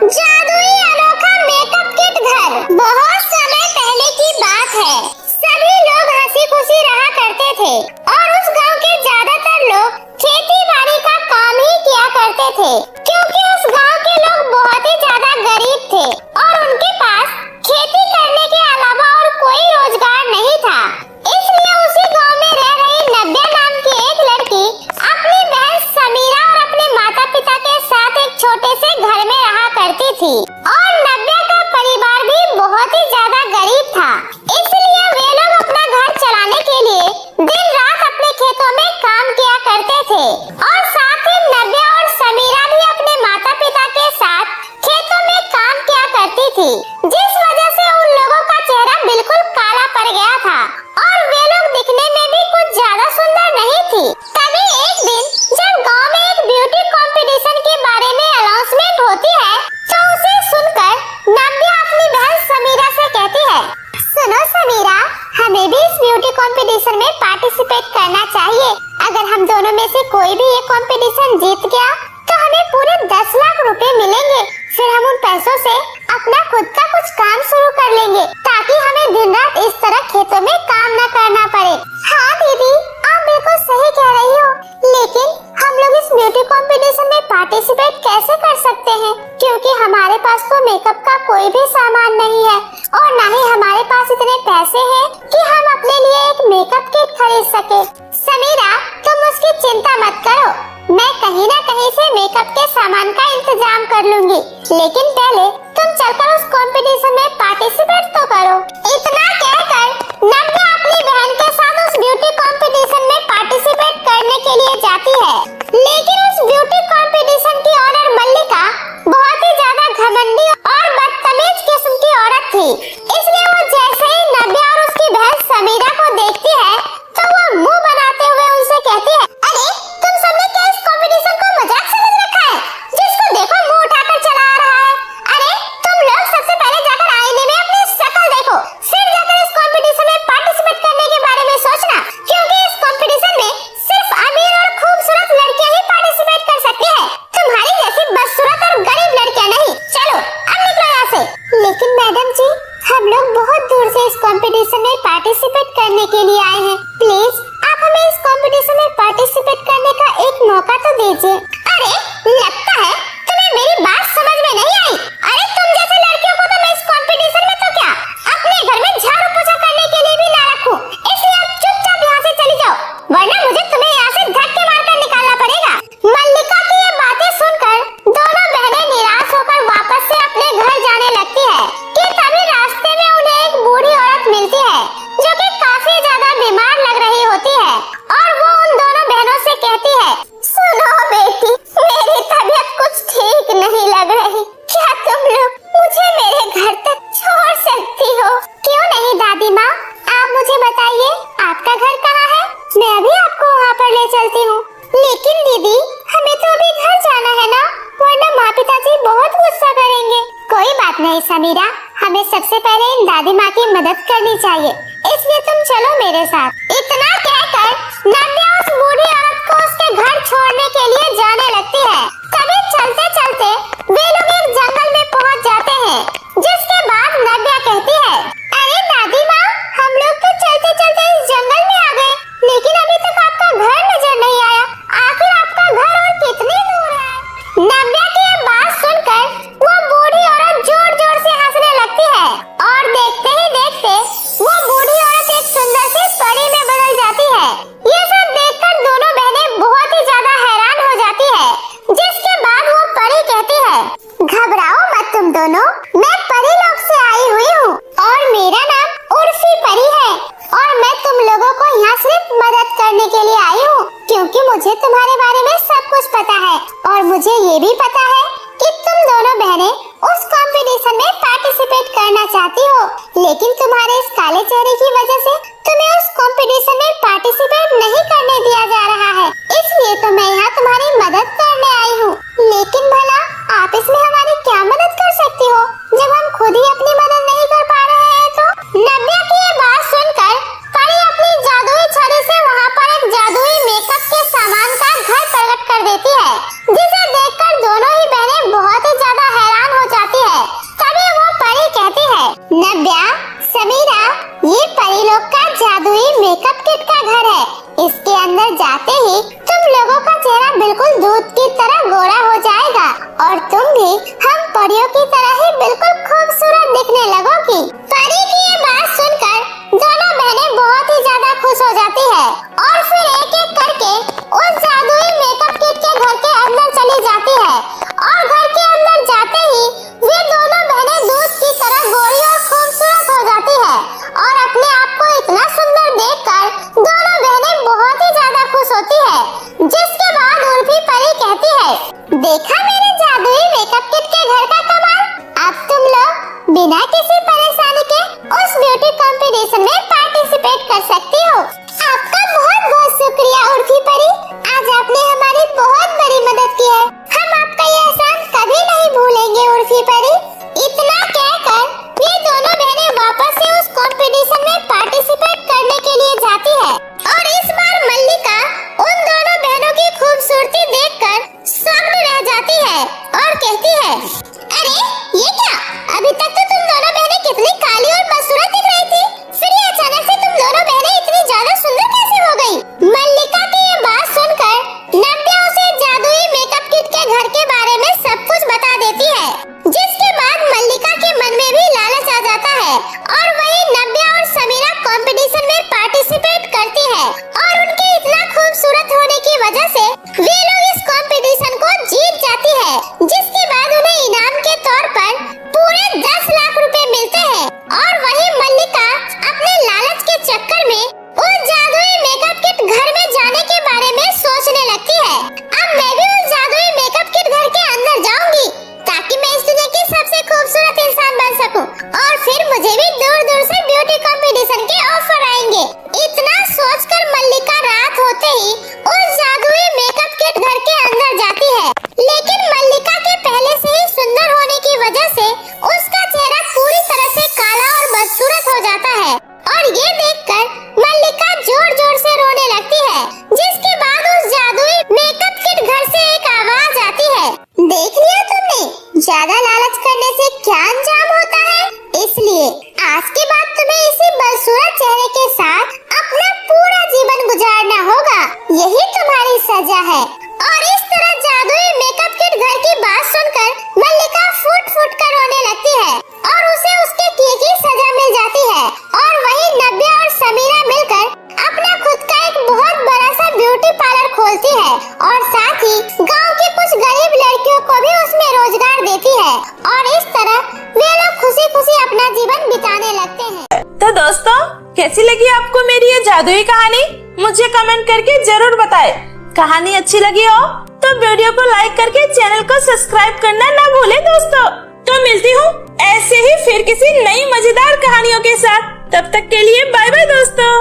जादुई अनोखा makeup kit घर। बहुत समय पहले की बात है। सभी लोग हंसी खुशी रहा करते थे और उस गांव के ज्यादातर लोग खेती बाड़ी का काम ही किया करते थे, क्योंकि उस गांव के लोग बहुत ही ज्यादा गरीब थे और उनके पास खेती करने के अलावा और कोई रोजगार नहीं था। इसलिए उसी गांव में रह रही नव्या नाम की एक लड़की अपनी बहन समीरा और अपने माता पिता के साथ एक छोटे से घर में रहा करती थी। और नव्या का परिवार भी बहुत ही ज्यादा गरीब था, इसलिए वे लोग अपना घर चलाने के लिए दिन रात अपने खेतों में काम किया करते थे और साथ ही नव्या और समीरा भी अपने माता पिता के साथ खेतों में काम किया करती थी, जिस वजह से उन लोगों का चेहरा बिल्कुल काला पड़ गया था और वे लोग दिखने में भी कुछ ज्यादा सुंदर नहीं थी। तभी एक दिन जब गांव में एक ब्यूटी कंपटीशन के बारे में अनाउंसमेंट होती है, तो उसे सुनकर नव्या अपनी बहन समीरा से कहती है, सुनो समीरा, हमें भी इस ब्यूटी कंपटीशन में पार्टिसिपेट करना चाहिए। अगर हम दोनों में से कोई भी ये कंपटीशन जीत गया तो हमें पूरे 10 लाख रुपए मिलेंगे। फिर हम उन पैसों से अपना खुद का कुछ काम शुरू कर लेंगे, ताकि हमें दिन रात इस तरह खेतों में काम न करना पड़े। हाँ दीदी, आप बिल्कुल सही कह रही हो, लेकिन हम लोग इस ब्यूटी कंपटीशन में पार्टिसिपेट कैसे कर सकते हैं, क्योंकि हमारे पास तो मेकअप का कोई भी सामान नहीं है और न ही हमारे पास इतने पैसे हैं कि हम अपने लिए एक मेकअप किट खरीद सके। समीरा, तुम उसकी चिंता मत करो, मैं कहीं ना कहीं से मेकअप के सामान का इंतजाम कर लूंगी, लेकिन पहले तुम चलकर उस कंपटीशन में पार्टिसिपेट तो करो। इतना कहकर नव्या अपनी बहन के साथ उस ब्यूटी कंपटीशन में पार्टिसिपेट करने के लिए जाती है, लेकिन उस ब्यूटी कंपटीशन की ऑनर मल्लिका बहुत ही ज्यादा घमंडी और बदतमीज किस्म की औरत थी। इसलिए वो जैसे ही नव्या और उसकी बहन समीरा को देखती है, तो वो मुंह बनाते हुए उनसे कहती है, अरे तुम सबने क्या इस कंपटीशन को मजाक समझ रखा है? जिसको देखो मुंह उठाकर चला आ रहा है। अरे तुम लोग सबसे पहले जाकर आईने में अपनी शक्ल देखो, फिर जाकर इस कंपटीशन में पार्टिसिपेट करने के बारे में सोचना, क्योंकि इस कंपटीशन में सिर्फ अमीर और खूबसूरत लड़कियां ही पार्टिसिपेट कर सकती है, तुम्हारी जैसी बदसूरत और गरीब लड़कियां नहीं। चलो अब निकलो यहाँ से। लेकिन मैडम जी, हम लोग बहुत दूर से इस कंपटीशन में पार्टिसिपेट करने के लिए आए हैं, प्लीज आप हमें इस कंपटीशन में पार्टिसिपेट करने का एक मौका तो दीजिए। अरे लगता है तुम्हें मेरी बात समझ में नहीं आई। अरे तुम जैसे लड़कियों को तो मैं इस कंपटीशन में तो क्या अपने घर में झाड़ू पोछा करने के लिए भी ना रखूं, इसलिए आप चुपचाप यहाँ से चली जाओ, वरना मुझे तुम्हें यहाँ से धक्के मारकर निकालना पड़ेगा। मल्लिका की ये बातें सुनकर दोनों बहनें निराश होकर वापस से अपने घर जाने लगती है कि तभी रास्ते में उन्हें एक बूढ़ी औरत मिलती है, जो कि काफी ज्यादा बीमार लग रही होती है और वो उन दोनों बहनों से कहती है, सुनो बेटी, मेरी तबीयत कुछ ठीक नहीं लग रही, क्या तुम लोग मुझे मेरे घर तक छोड़ सकती हो? क्यों नहीं दादी माँ, आप मुझे बताइए आपका घर कहाँ है, मैं अभी आपको वहाँ पर ले चलती हूँ। लेकिन दीदी, हमें तो अभी घर जाना है ना, वरना माँ पिताजी बहुत गुस्सा करेंगे। कोई बात नहीं समीरा, हमें सबसे पहले इन दादी माँ की मदद करनी चाहिए, इसलिए तुम चलो मेरे साथ। इतना कहकर नव्या उस बूढ़ी औरत को उसके घर छोड़ने के लिए जाने लगती है। तभी चलते चलते वे लोग एक जंगल में पहुंच जाते हैं, जिसके बाद नव्या कहती है, अरे दादी माँ, हम लोग तो चलते चलते इस जंगल में आ गए, लेकिन अभी तक आपका घर नजर नहीं आया। आखिर आपका घर और कितनी दूर है? नव्या की ये बात सुनकर वो बूढ़ी औरत जोर जोर से हंसने लगती है और देखते ही देखते वो बूढ़ी औरत एक सुंदर सी परी में बदल जाती है। ये सब देखकर दोनों बहनें बहुत ही ज्यादा हैरान हो जाती है, जिसके बाद वो परी कहती है, घबराओ मत तुम दोनों, मैं परी लोक से आई हुई हूँ और मेरा नाम उर्फी परी है और मैं तुम लोगों को यहाँ सिर्फ मदद करने के लिए आई हूँ, क्योंकि मुझे तुम्हारे बारे में सब कुछ पता है और मुझे ये भी पता है कि तुम दोनों बहनें उस कंपटीशन में पार्टिसिपेट करना चाहती हो, लेकिन तुम्हारे इस काले चेहरे की वजह से तुम्हें उस कंपटीशन में पार्टिसिपेट नहीं करने दिया जा रहा है, इसलिए तो मैं यहाँ तुम्हारी मदद करने आई हूँ। लेकिन भला आप इसमें हमारी क्या मदद कर सकती हो, जब हम खुद ही अपनी मदद नहीं कर पा रहे हैं? तो नव्या की ये बात सुनकर परी अपनी जादुई छड़ी से वहाँ पर एक जादुई मेकअप के सामान का घर प्रकट कर देती है, जिसे देखकर दोनों ही बहनें बहुत ही ज्यादा हैरान हो जाती ही हम परियों की तरह ही बिल्कुल खूबसूरत दिखने लगोगी। परी की ये बात सुनकर दोनों बहनें बहुत ही ज्यादा खुश हो जाती है और फिर एक एक करके उस जादुई मेकअप किट के घर के अंदर चली जाती है। और घर के अंदर जाते ही वे दोनों बहनें दूध की तरह गोरी और खूबसूरत हो जाती है और अपने आप को इतना सुंदर देखकर दोनों बहनें बहुत ही ज्यादा खुश होती है। जिसके बाद उर्फी परी कहती है, देखा मेरे जादुई मेकअप किट के घर का कमाल। अब तुम लोग बिना किसी परेशानी के उस ब्यूटी कंपटीशन में पार्टिसिपेट कर सकती हो। आपका बहुत बहुत शुक्रिया उर्फी परी, आज आपने हमारी बहुत बड़ी मदद की है। हम आपका ये एहसान कभी नहीं भूलेंगे उर्फी परी। इतना कहकर ये दोनों बहनें वापस से उस कंपटीशन में पार्टिसिपेट करने के लिए जाती है और इस बार मल्लिका उन दोनों बहनों की खूबसूरती देखकर शॉक्ड रह जाती है और कहती है, अरे ये क्या, अभी तक तो तुम दोनों बहनें कितनी काली और बदसूरत दिख रही थी, फिर ये अचानक से तुम दोनों बहनें इतनी ज्यादा सुंदर कैसे हो गई? मल्लिका की ये बात सुनकर नव्या उसे जादुई मेकअप किट के घर के बारे में सब कुछ बता देती है। जिसके बाद मल्लिका के मन में भी लालच आ जाता है और वही नव्या और समीरा कंपटीशन में पार्टिसिपेट करती है और उनके इतना खूबसूरत होने की वजह से वे लोग इस कंपटीशन को जीत जाती है। जिसके बाद उन्हें इनाम के तौर पर पूरे 10 लाख रुपए मिलते हैं और वही मल्लिका अपने लालच के चक्कर में उस जादुई मेकअप किट घर में जाने के बारे में सोचने लगती है। अब मैं भी उस जादुई मेकअप किट घर के अंदर जाऊंगी ताकि मैं इस दुनिया की सबसे खूबसूरत इंसान बन सकूं और फिर मुझे भी दूर दूर से ब्यूटी कंपटीशन के ऑफर आएंगे। इतना सोचकर मल्लिका रात होते ही उस जादुई मेकअप किट घर के अंदर जाती है। लेकिन मल्लिका के पहले से ही सुंदर होने की वजह से उसका चेहरा पूरी तरह से काला और बदसूरत हो जाता है और ये देखकर मल्लिका जोर जोर से रोने लगती है। जिसके बाद उस जादुई मेकअप किट घर से एक आवाज आती है, देख लिया तुमने, ज्यादा लालच करने से क्या अंजाम होता है, इसलिए आज के बाद तुम्हें इसी बदसूरत चेहरे के साथ अपना पूरा जीवन गुजारना होगा, यही तुम्हारी सजा है। और इस तरह जादुई मेकअप किट घर की बात सुनकर मल्लिका फुट फुट कर रोने लगती है और उसे उसके किए की सजा मिल जाती है और वही नव्या और समीरा मिलकर अपना खुद का एक बहुत बड़ा सा ब्यूटी पार्लर खोलती है और साथ ही गांव की कुछ गरीब लड़कियों को भी उसमें रोजगार देती है और इस तरह वे लोग खुशी खुशी अपना जीवन बिताने लगते हैं। तो दोस्तों, कैसी लगी आपको मेरी ये जादुई कहानी? मुझे कमेंट करके जरूर बताएं। कहानी अच्छी लगी हो तो वीडियो को लाइक करके चैनल को सब्सक्राइब करना ना भूलें दोस्तों। तो मिलती हूँ ऐसे ही फिर किसी नई मजेदार कहानियों के साथ। तब तक के लिए बाय बाय दोस्तों।